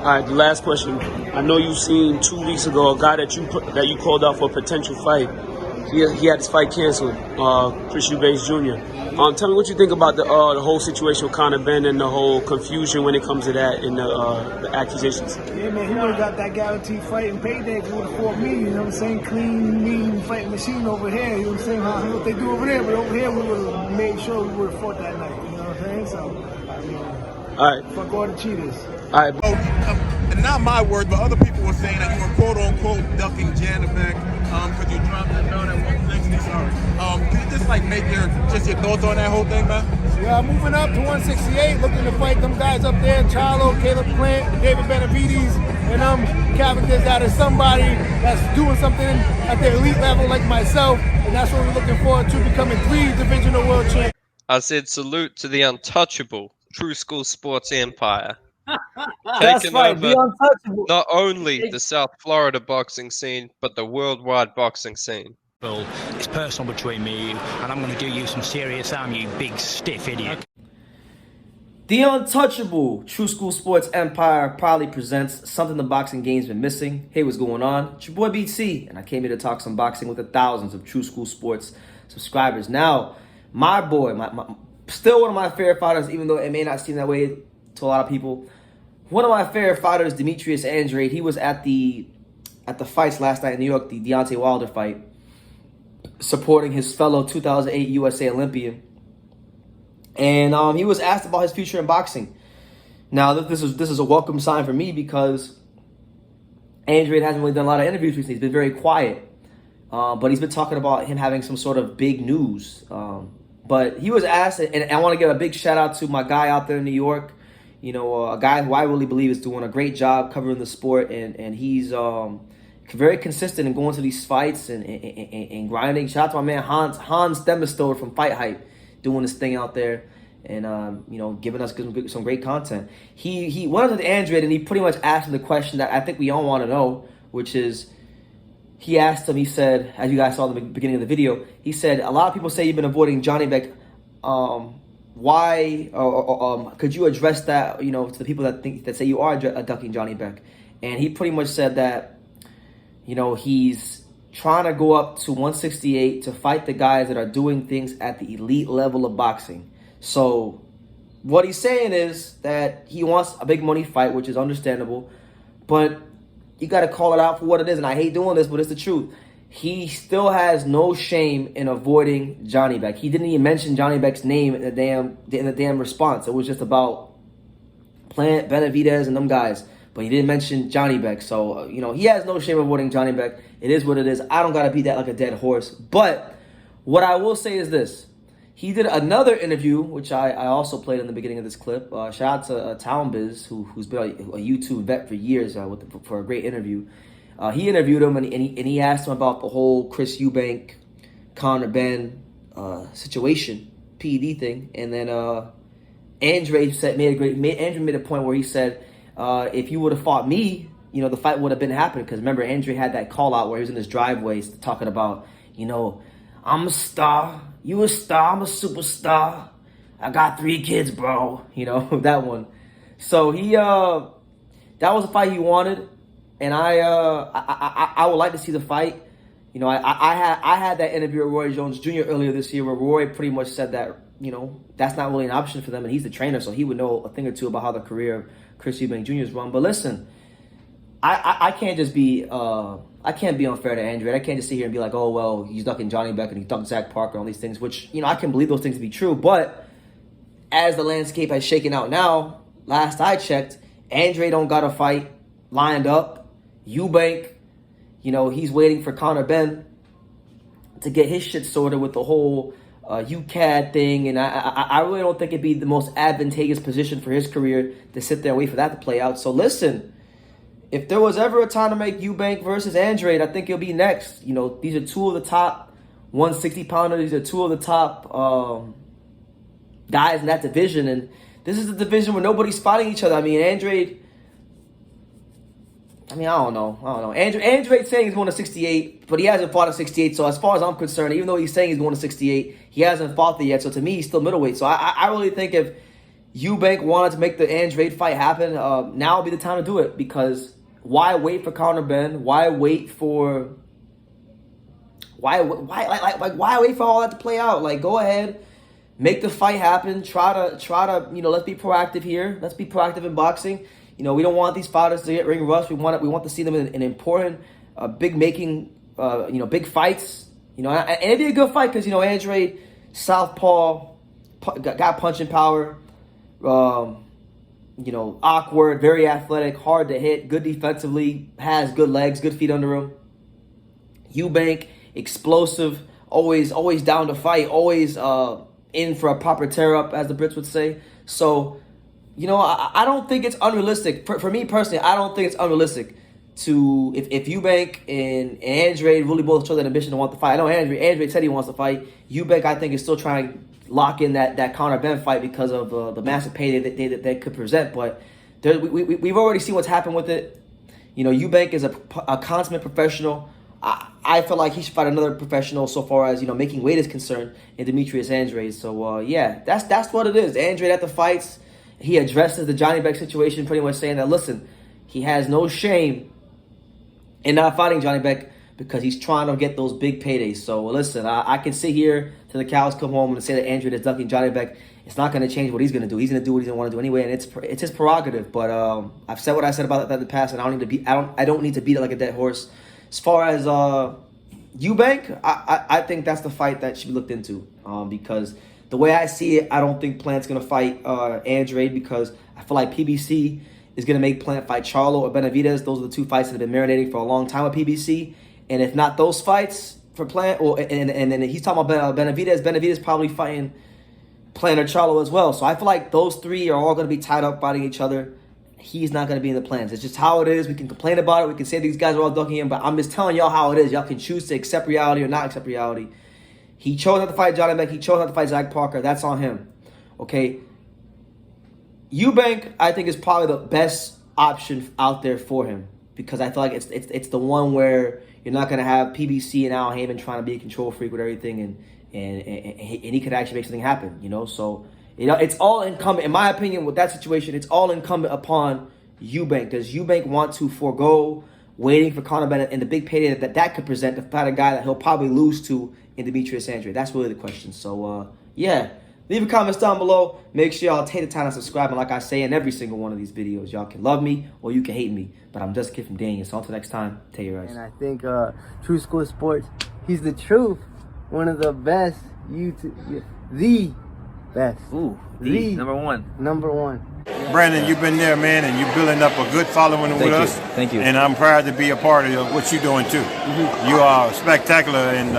All right, the last question. I know you seen 2 weeks ago a guy that you called out for a potential fight. He had his fight canceled. Chris Eubank Jr. Tell me what you think about the whole situation with Conor Ben and the whole confusion when it comes to that and the accusations. Yeah, man, he would have got that guaranteed fight and payday if he would have fought me. You know what I'm saying? Clean, mean fighting machine over here. You know what I'm saying? How what they do over there, but over here we would have made sure we would have fought that night. You know what I'm saying? So, all right. Fuck all the cheaters. All right. And not my words, but other people were saying that you were quote unquote ducking Janibek because you dropped that belt at 160. Sorry. Can you just make your thoughts on that whole thing, man? Yeah, moving up to 168, looking to fight them guys up there, Charlo, Caleb Plant, David Benavides, and characters that are somebody that's doing something at the elite level like myself, and that's what we're looking forward to, becoming 3 divisional world champions. I said salute to the untouchable True School Sports Empire. That's right, the untouchable. Not only the South Florida boxing scene, but the worldwide boxing scene. Well, it's personal between me and you, and I'm going to do you some serious harm, you big stiff idiot. The untouchable True School Sports Empire proudly presents something the boxing game's been missing. Hey, what's going on? It's your boy BT, and I came here to talk some boxing with the thousands of True School Sports subscribers. Now, my boy, still one of my favorite fighters, even though it may not seem that way to a lot of people. One of my favorite fighters, Demetrius Andrade. He was at the fights last night in New York, the Deontay Wilder fight, supporting his fellow 2008 USA Olympian. And he was asked about his future in boxing. Now, this is a welcome sign for me because Andrade hasn't really done a lot of interviews recently. He's been very quiet. But he's been talking about him having some sort of big news. But he was asked, and I want to give a big shout out to my guy out there in New York. You know, a guy who I really believe is doing a great job covering the sport, and he's very consistent in going to these fights and grinding. Shout out to my man Hans Demistow from Fight Hype, doing this thing out there and giving us some great content. He went up to Andrade and he pretty much asked him the question that I think we all want to know, which is, he asked him, he said, as you guys saw in the beginning of the video, he said, a lot of people say you've been avoiding Janibek. Why? Could you address that, to the people that say you are ducking Janibek? And he pretty much said that, he's trying to go up to 168 to fight the guys that are doing things at the elite level of boxing. So what he's saying is that he wants a big money fight, which is understandable, but you got to call it out for what it is. And I hate doing this, but it's the truth. He still has no shame in avoiding Janibek. He didn't even mention Janibek's name in the damn response. It was just about Plant, Benavides, and them guys. But he didn't mention Janibek. So, he has no shame in avoiding Janibek. It is what it is. I don't got to beat that like a dead horse. But what I will say is this. He did another interview, which I also played in the beginning of this clip. Shout out to Town Biz, who's been a YouTube vet for years for a great interview. He interviewed him, and he asked him about the whole Chris Eubank, Conor Ben situation, PED thing. And then Andrade made a point where he said, if you would have fought me, the fight would have been happening. Because remember, Andrade had that call out where he was in his driveway talking about, I'm a star. You a star, I'm a superstar. I got 3 kids, bro. That one. So that was a fight he wanted, and I would like to see the fight. I had that interview with Roy Jones Jr. earlier this year where Roy pretty much said that that's not really an option for them, and he's the trainer, so he would know a thing or two about how the career of Chris Eubank Jr. is run. But listen, I can't just be I can't be unfair to Andrade. I can't just sit here and be like, oh, well, he's ducking Janibek and he ducked Zach Parker and all these things, which, I can believe those things to be true. But as the landscape has shaken out now, last I checked, Andrade don't got a fight lined up. Eubank, he's waiting for Conor Ben to get his shit sorted with the whole UCAD thing. And I really don't think it'd be the most advantageous position for his career to sit there and wait for that to play out. So listen. If there was ever a time to make Eubank versus Andrade, I think it'll be next. These are 2 of the top 160-pounders. These are 2 of the top guys in that division. And this is a division where nobody's fighting each other. Andrade... I don't know. Andrade's saying he's going to 68, but he hasn't fought at 68. So as far as I'm concerned, even though he's saying he's going to 68, he hasn't fought there yet. So to me, he's still middleweight. So I really think if Eubank wanted to make the Andrade fight happen, now would be the time to do it, because why wait for Conor Ben? Why wait for why wait for all that to play out? Like, go ahead, make the fight happen. Try to let's be proactive here. Let's be proactive in boxing. We don't want these fighters to get ring rust. We want to see them in important, big fights. And it'd be a good fight because Andrade, southpaw, got punching power. Awkward, very athletic, hard to hit, good defensively, has good legs, good feet under him. Eubank, explosive, always down to fight, always in for a proper tear-up, as the Brits would say. So, I don't think it's unrealistic. For me personally, I don't think it's unrealistic to, if Eubank and Andrade really both show that ambition to want to fight. I know Andrade said he wants to fight. Eubank, I think, is still trying to lock in that Conor Ben fight because of the massive payday that they could present. But we've already seen what's happened with it. Eubank is a consummate professional. I feel like he should fight another professional so far as making weight is concerned in Demetrius Andrade. So that's what it is. Andrade at the fights, he addresses the Janibek situation, pretty much saying that, listen, he has no shame in not fighting Janibek because he's trying to get those big paydays. So listen, I can sit here till the cows come home and say that Andrade is ducking Janibek. It's not going to change what he's going to do. He's going to do what he's going to want to do anyway, and it's his prerogative. But I've said what I said about that in the past, and I don't need to beat it like a dead horse. As far as Eubank, I think that's the fight that should be looked into because the way I see it, I don't think Plant's going to fight Andrade because I feel like PBC is going to make Plant fight Charlo or Benavidez. Those are the two fights that have been marinating for a long time with PBC. And if not those fights for Plant, and then he's talking about Benavidez. Benavidez probably fighting Plant or Charlo as well. So I feel like those three are all going to be tied up fighting each other. He's not going to be in the plans. It's just how it is. We can complain about it. We can say these guys are all ducking him, but I'm just telling y'all how it is. Y'all can choose to accept reality or not accept reality. He chose not to fight Janibek. He chose not to fight Zach Parker. That's on him. Okay? Eubank, I think, is probably the best option out there for him because I feel like it's the one where you're not going to have PBC and Al Heyman trying to be a control freak with everything, and he could actually make something happen, So, it's all incumbent, in my opinion, with that situation, it's all incumbent upon Eubank. Does Eubank want to forego waiting for Conor Bennett and the big payday that could present to fight a guy that he'll probably lose to in Demetrius Andrade? That's really the question. So, leave your comments down below. Make sure y'all take the time to subscribe. And like I say in every single one of these videos, y'all can love me or you can hate me. But I'm just a kid from Daniel. So until next time, take your eyes. And I think True School Sports, he's the truth. One of the best the best. Ooh, the number one. Number one. Brandon, you've been there, man, and you're building up a good following with us. Thank you. And I'm proud to be a part of what you're doing, too. You are spectacular. And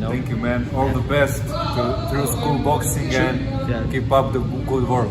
Thank you, man. All the best to School Boxing and keep up the good work.